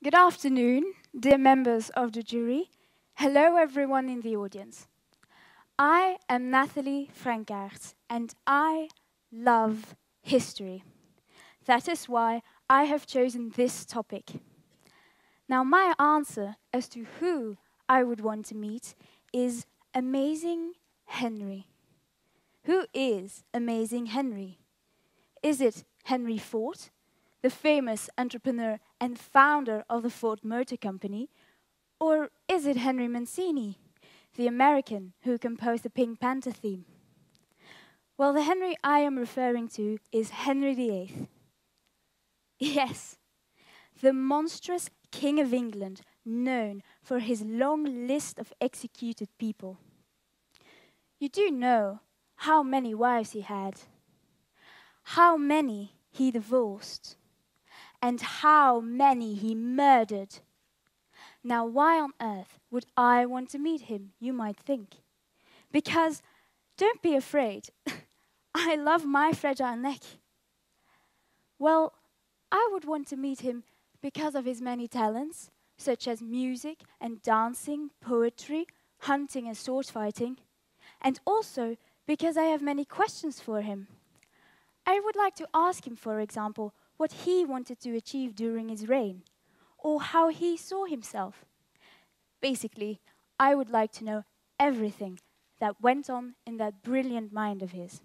Good afternoon, dear members of the jury. Hello, everyone in the audience. I am Nathalie Franckaerts, and I love history. That is why I have chosen this topic. Now, my answer as to who I would want to meet is Amazing Henry. Who is Amazing Henry? Is it Henry Ford, the famous entrepreneur and founder of the Ford Motor Company? Or is it Henry Mancini, the American who composed the Pink Panther theme? Well, the Henry I am referring to is Henry VIII. Yes, the monstrous King of England, known for his long list of executed people. You do know how many wives he had, how many he divorced, and how many he murdered. Now, why on earth would I want to meet him, you might think? Because, don't be afraid, I love my fragile neck. Well, I would want to meet him because of his many talents, such as music and dancing, poetry, hunting and sword fighting, and also because I have many questions for him. I would like to ask him, for example, what he wanted to achieve during his reign, or how he saw himself. Basically, I would like to know everything that went on in that brilliant mind of his.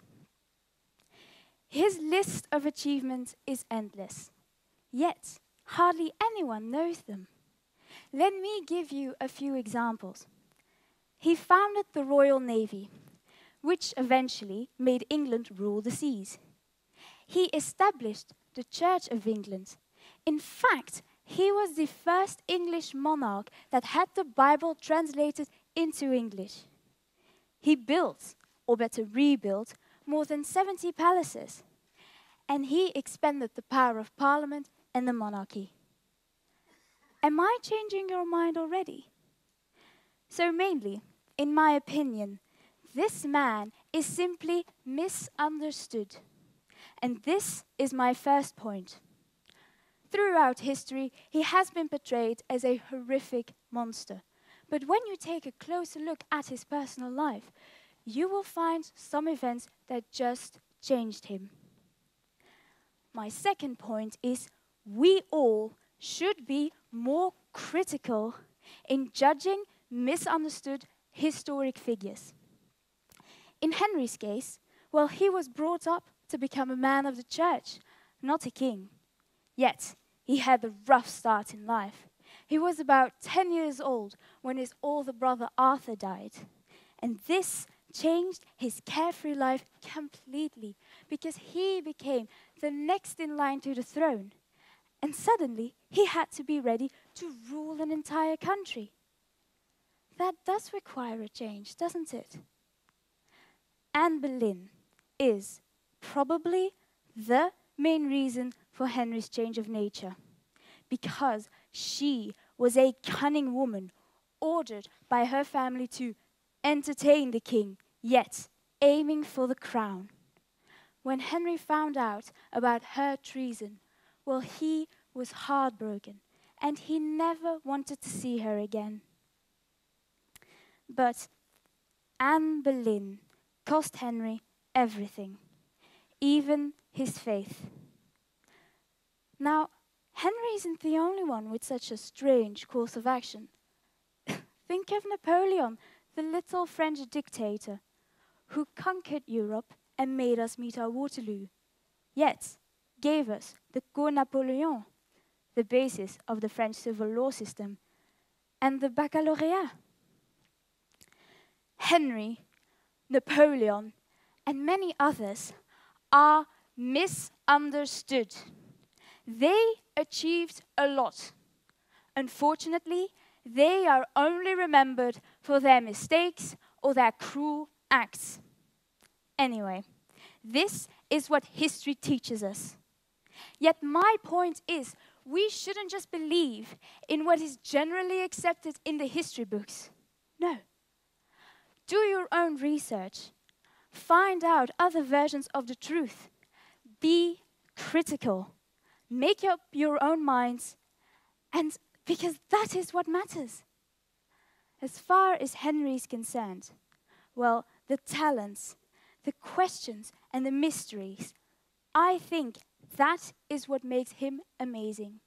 His list of achievements is endless, yet hardly anyone knows them. Let me give you a few examples. He founded the Royal Navy, which eventually made England rule the seas. He established the Church of England. In fact, he was the first English monarch that had the Bible translated into English. He built, or better rebuilt, more than 70 palaces. And he expanded the power of Parliament and the monarchy. Am I changing your mind already? So mainly, in my opinion, this man is simply misunderstood. And this is my first point. Throughout history, he has been portrayed as a horrific monster. But when you take a closer look at his personal life, you will find some events that just changed him. My second point is we all should be more critical in judging misunderstood historic figures. In Henry's case, well, he was brought up to become a man of the church, not a king. Yet, he had a rough start in life. He was about 10 years old when his older brother Arthur died. And this changed his carefree life completely because he became the next in line to the throne. And suddenly, he had to be ready to rule an entire country. That does require a change, doesn't it? Anne Boleyn is probably the main reason for Henry's change of nature, because she was a cunning woman ordered by her family to entertain the king, yet aiming for the crown. When Henry found out about her treason, well, he was heartbroken, and he never wanted to see her again. But Anne Boleyn cost Henry everything, even his faith. Now, Henry isn't the only one with such a strange course of action. Think of Napoleon, the little French dictator, who conquered Europe and made us meet our Waterloo, yet gave us the Code Napoleon, the basis of the French civil law system, and the baccalaureate. Henry, Napoleon, and many others are misunderstood. They achieved a lot. Unfortunately, they are only remembered for their mistakes or their cruel acts. Anyway, this is what history teaches us. Yet my point is, we shouldn't just believe in what is generally accepted in the history books. No. Do your own research. Find out other versions of the truth. Be critical. Make up your own minds and because that is what matters. As far as Henry is concerned, well, the talents, the questions, and the mysteries, I think that is what makes him amazing.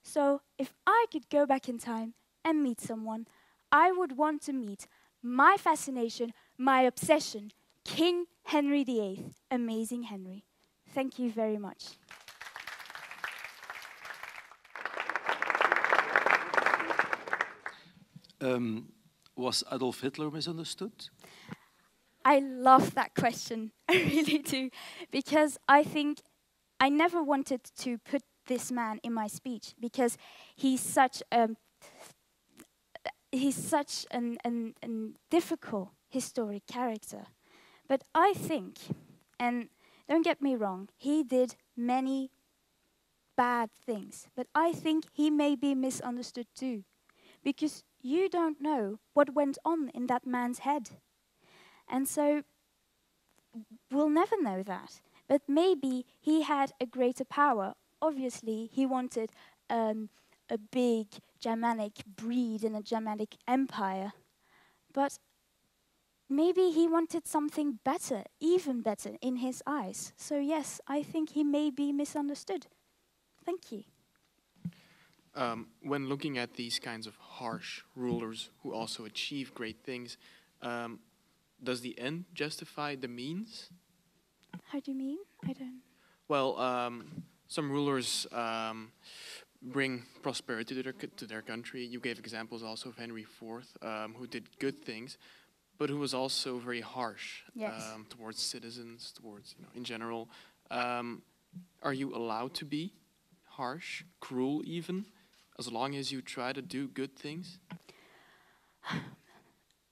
So if I could go back in time and meet someone, I would want to meet my fascination, my obsession, King Henry VIII, Amazing Henry. Thank you very much. Was Adolf Hitler misunderstood? I love that question. I really do. Because I think I never wanted to put this man in my speech because he's such an difficult historic character. But I think, and don't get me wrong, he did many bad things. But I think he may be misunderstood too. Because you don't know what went on in that man's head. And so we'll never know that. But maybe he had a greater power. Obviously, he wanted a big Germanic breed and a Germanic empire. But maybe he wanted something better, even better, in his eyes. So yes, I think he may be misunderstood. Thank you. When looking at these kinds of harsh rulers who also achieve great things, does the end justify the means? How do you mean? I don't... Well, some rulers bring prosperity to their country. You gave examples also of Henry IV, who did good things, but who was also very harsh towards citizens, towards, in general. Are you allowed to be harsh, cruel even, as long as you try to do good things?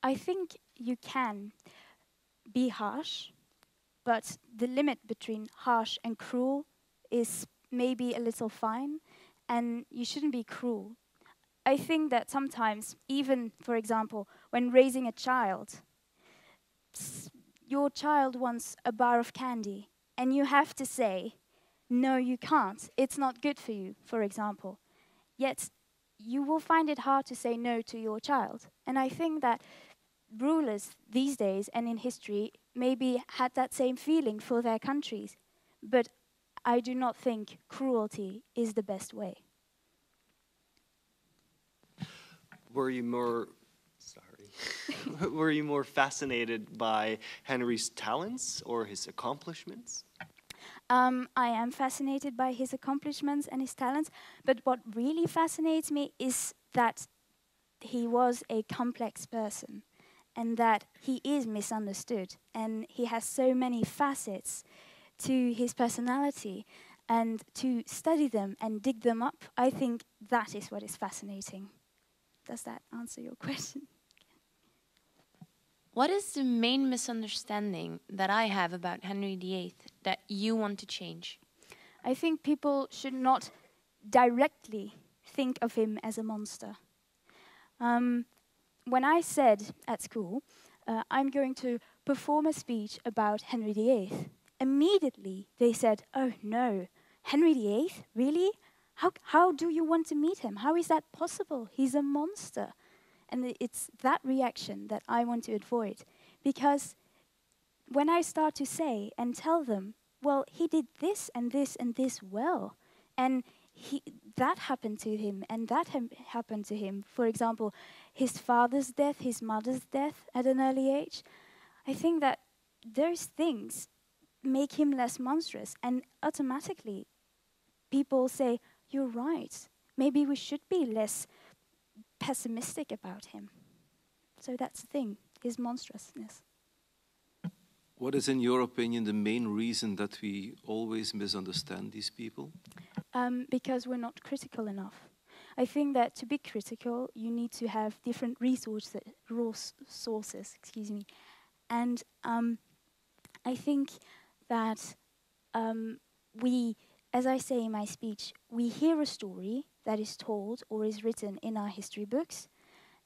I think you can be harsh, but the limit between harsh and cruel is maybe a little fine, and you shouldn't be cruel. I think that sometimes, even, for example, when raising a child, your child wants a bar of candy, and you have to say, no, you can't. It's not good for you, for example. Yet, you will find it hard to say no to your child. And I think that rulers these days and in history maybe had that same feeling for their countries. But I do not think cruelty is the best way. Were you more were you more fascinated by Henry's talents or his accomplishments? I am fascinated by his accomplishments and his talents, but what really fascinates me is that he was a complex person and that he is misunderstood and he has so many facets to his personality, and to study them and dig them up, I think that is what is fascinating. Does that answer your question? What is the main misunderstanding that I have about Henry VIII that you want to change? I think people should not directly think of him as a monster. When I said at school, I'm going to perform a speech about Henry VIII, immediately they said, oh no, Henry VIII? Really? How do you want to meet him? How is that possible? He's a monster. And it's that reaction that I want to avoid. Because when I start to say and tell them, well, he did this and this and this well, and that happened to him and that happened to him. For example, his father's death, his mother's death at an early age. I think that those things make him less monstrous, and automatically people say, you're right, maybe we should be less pessimistic about him. So that's the thing, his monstrousness. What is, in your opinion, the main reason that we always misunderstand these people? Because we're not critical enough. I think that to be critical, you need to have different sources, and I think that we, as I say in my speech, we hear a story that is told or is written in our history books,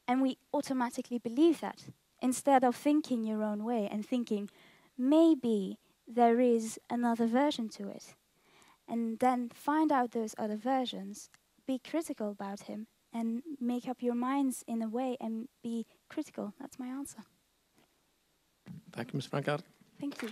and we automatically believe that, instead of thinking your own way and thinking, maybe there is another version to it. And then find out those other versions, be critical about him and make up your minds in a way and be critical. That's my answer. Thank you, Ms. Franckaerts. Thank you.